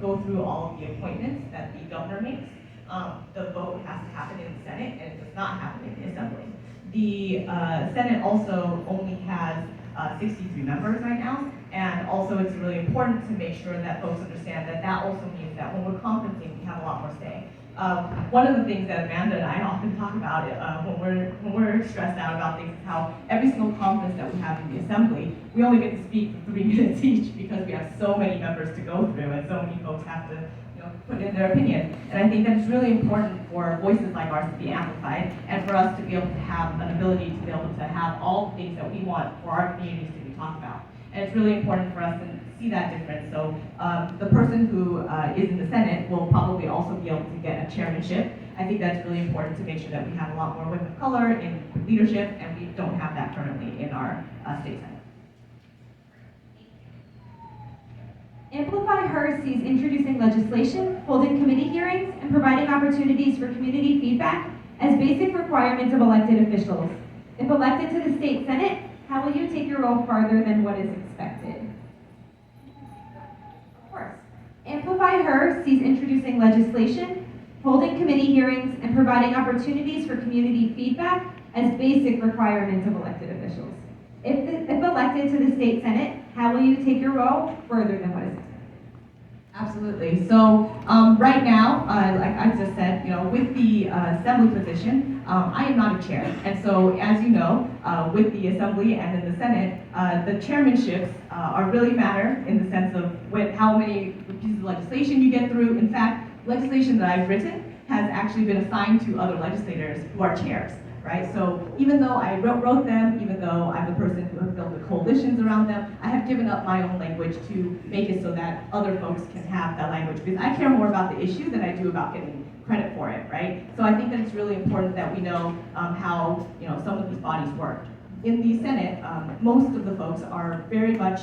go through all of the appointments that the governor makes, the vote has to happen in the Senate, and it does not happen in the Assembly. The Senate also only has 63 members right now, and also it's really important to make sure that folks understand that that also means that when we're conferencing, we have a lot more say. One of the things that Amanda and I often talk about when we're stressed out about things is how every single conference that we have in the Assembly, we only get to speak for 3 minutes each because we have so many members to go through and so many folks have to put in their opinion. And I think that it's really important for voices like ours to be amplified and for us to be able to have an ability to be able to have all the things that we want for our communities to be talked about. And it's really important for us to see that difference. So the person who is in the Senate will probably also be able to get a chairmanship. I think that's really important to make sure that we have a lot more women of color in leadership, and we don't have that currently in our state Senate. Amplify Her sees introducing legislation, holding committee hearings, and providing opportunities for community feedback as basic requirements of elected officials. If elected to the state Senate, how will you take your role farther than what is expected? Of course. Amplify Her sees introducing legislation, holding committee hearings, and providing opportunities for community feedback as basic requirements of elected officials. If elected to the state Senate, how will you take your role further than what is expected? Absolutely. So right now, like I just said, with the Assembly position, I am not a chair. And so, as you know, with the Assembly and in the Senate, the chairmanships really matter in the sense of how many pieces of legislation you get through. In fact, legislation that I've written has actually been assigned to other legislators who are chairs. Right? So even though I wrote them, even though I'm the person who has built the coalitions around them, I have given up my own language to make it so that other folks can have that language, because I care more about the issue than I do about getting credit for it, right? So I think that it's really important that we know how some of these bodies work. In the Senate, most of the folks are very much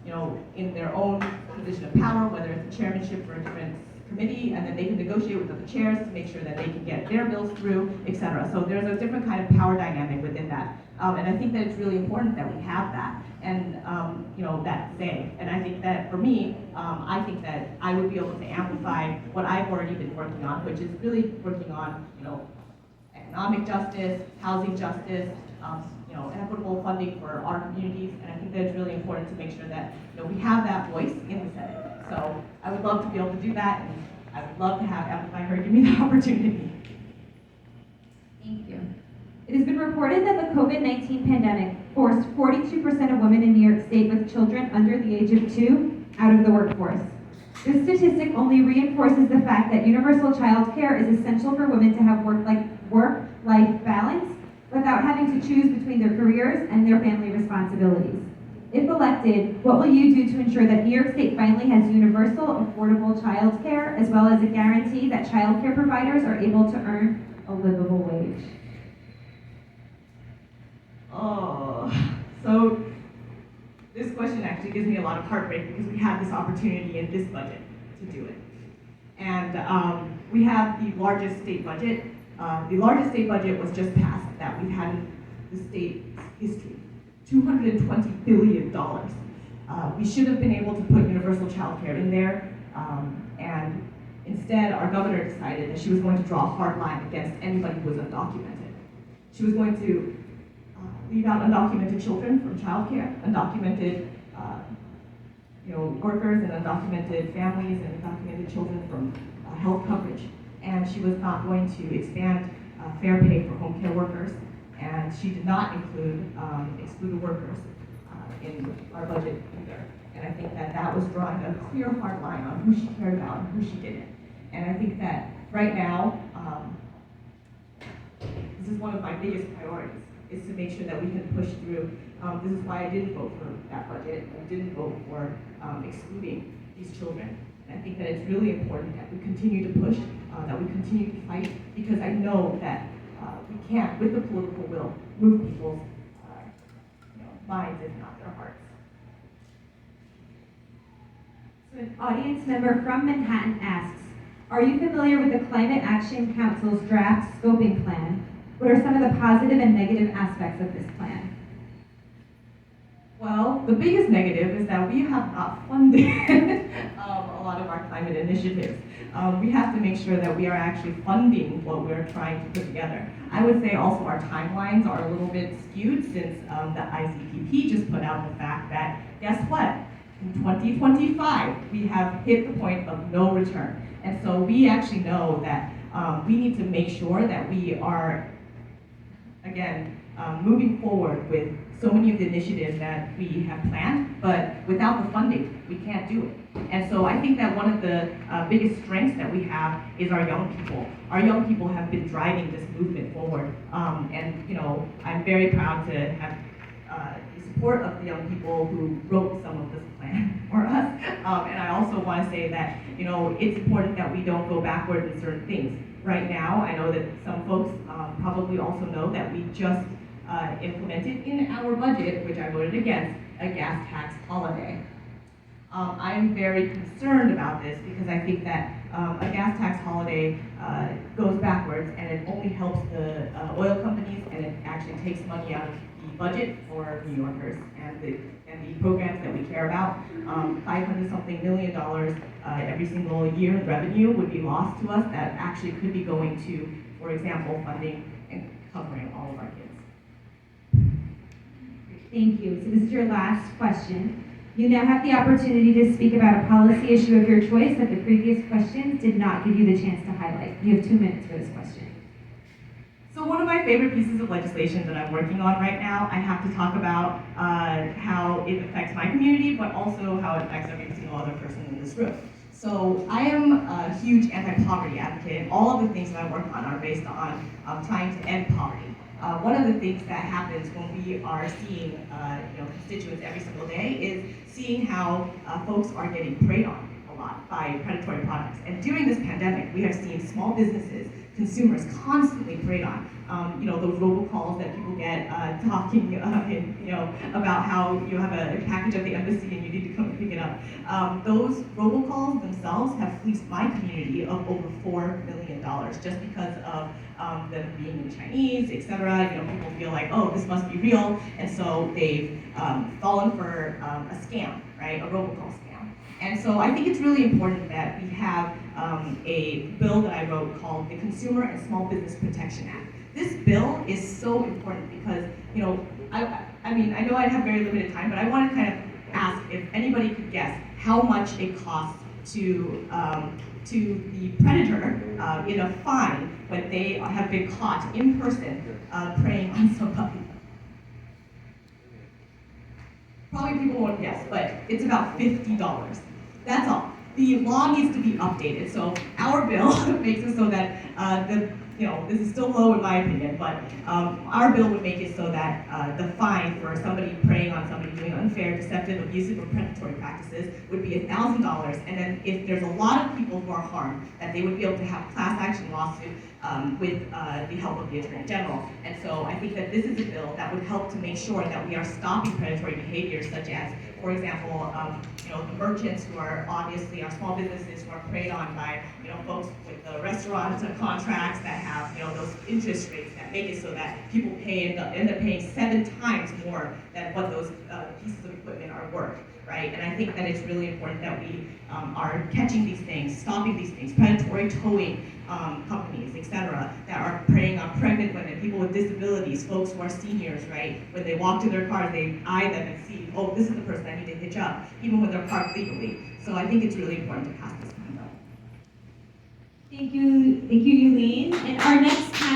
in their own position of power, whether it's a chairmanship for a different committee, and then they can negotiate with the chairs to make sure that they can get their bills through, etc. So there's a different kind of power dynamic within that. And I think that it's really important that we have that, and that say. And I think that for me, I think that I would be able to amplify what I've already been working on, which is really working on economic justice, housing justice, equitable funding for our communities. And I think that it's really important to make sure that we have that voice in the Senate. So I would love to be able to do that, and I would love to have Amplify Her give me the opportunity. Thank you. It has been reported that the COVID-19 pandemic forced 42% of women in New York State with children under the age of 2 out of the workforce. This statistic only reinforces the fact that universal child care is essential for women to have work-life balance without having to choose between their careers and their family responsibilities. If elected, what will you do to ensure that New York State finally has universal, affordable child care, as well as a guarantee that child care providers are able to earn a livable wage? So this question actually gives me a lot of heartbreak because we have this opportunity in this budget to do it. And we have the largest state budget. The largest state budget was just passed that we've had in the state's history. $220 billion. We should have been able to put universal child care in there, and instead our governor decided that she was going to draw a hard line against anybody who was undocumented. She was going to leave out undocumented children from child care, undocumented workers and undocumented families and undocumented children from health coverage. And she was not going to expand fair pay for home care workers. And she did not include excluded workers in our budget either. And I think that that was drawing a clear, hard line on who she cared about and who she didn't. And I think that right now, this is one of my biggest priorities, is to make sure that we can push through. This is why I didn't vote for that budget. I didn't vote for excluding these children. And I think that it's really important that we continue to push, that we continue to fight, because I know that we can't, with the political will, move people's minds, if not their hearts. So an audience member from Manhattan asks, are you familiar with the Climate Action Council's draft scoping plan? What are some of the positive and negative aspects of this plan? Well, the biggest negative is that we have not funded a lot of our our climate initiatives. We have to make sure that we are actually funding what we're trying to put together. I would say also our timelines are a little bit skewed since the ICPP just put out the fact that, guess what? In 2025, we have hit the point of no return. And so we actually know that we need to make sure that we are, again, moving forward with so many of the initiatives that we have planned, but without the funding, we can't do it. And so I think that one of the biggest strengths that we have is our young people. Our young people have been driving this movement forward. And you know, I'm very proud to have the support of the young people who wrote some of this plan for us. And I also want to say that, you know, it's important that we don't go backwards in certain things. Right now, I know that some folks probably also know that we just implemented in our budget, which I voted against, a gas tax holiday. I'm very concerned about this because I think that a gas tax holiday goes backwards and it only helps the oil companies, and it actually takes money out of the budget for New Yorkers and the programs that we care about. $500-something million every single year in revenue would be lost to us that actually could be going to, for example, funding and covering all of our kids. Thank you. So this is your last question. You now have the opportunity to speak about a policy issue of your choice that the previous questions did not give you the chance to highlight. You have 2 minutes for this question. So one of my favorite pieces of legislation that I'm working on right now, I have to talk about how it affects my community, but also how it affects every single other person in this room. So I am a huge anti-poverty advocate, and all of the things that I work on are based on trying to end poverty. One of the things that happens when we are seeing constituents every single day is seeing how folks are getting preyed on a lot by predatory products. And during this pandemic, we have seen small businesses, consumers constantly preyed on. Those robocalls that people get talking about how you have a package at the embassy and you need to come and pick it up. Those robocalls themselves have fleeced my community of over $4 million just because of them being Chinese, etc. People feel like, oh, this must be real, and so they've fallen for a scam, right? A robocall scam. And so I think it's really important that we have a bill that I wrote called the Consumer and Small Business Protection Act. This bill is so important because, I know I have very limited time, but I want to kind of ask if anybody could guess how much it costs to the predator in a fine when they have been caught in person preying on somebody. Probably people won't guess, but it's about $50. That's all. The law needs to be updated. So our bill makes it so that this is still low in my opinion, but our bill would make it so that the fine for somebody preying on somebody doing unfair, deceptive, abusive, or predatory practices would be $1,000. And then if there's a lot of people who are harmed, that they would be able to have class action lawsuit with the help of the Attorney General. And so I think that this is a bill that would help to make sure that we are stopping predatory behaviors such as, for example, the merchants who are obviously our small businesses who are preyed on by folks with the restaurants and contracts that have those interest rates that make it so that people end up paying 7 times more than what those pieces of equipment are worth, right? And I think that it's really important that we are catching these things, stopping these things, predatory towing companies, etc., that are preying on pregnant women, people with disabilities, folks who are seniors, right? When they walk to their cars, they eye them and see, oh, this is the person I need to hitch up, even when they're parked legally. So I think it's really important to pass this bill. Thank you, Yulene. And our next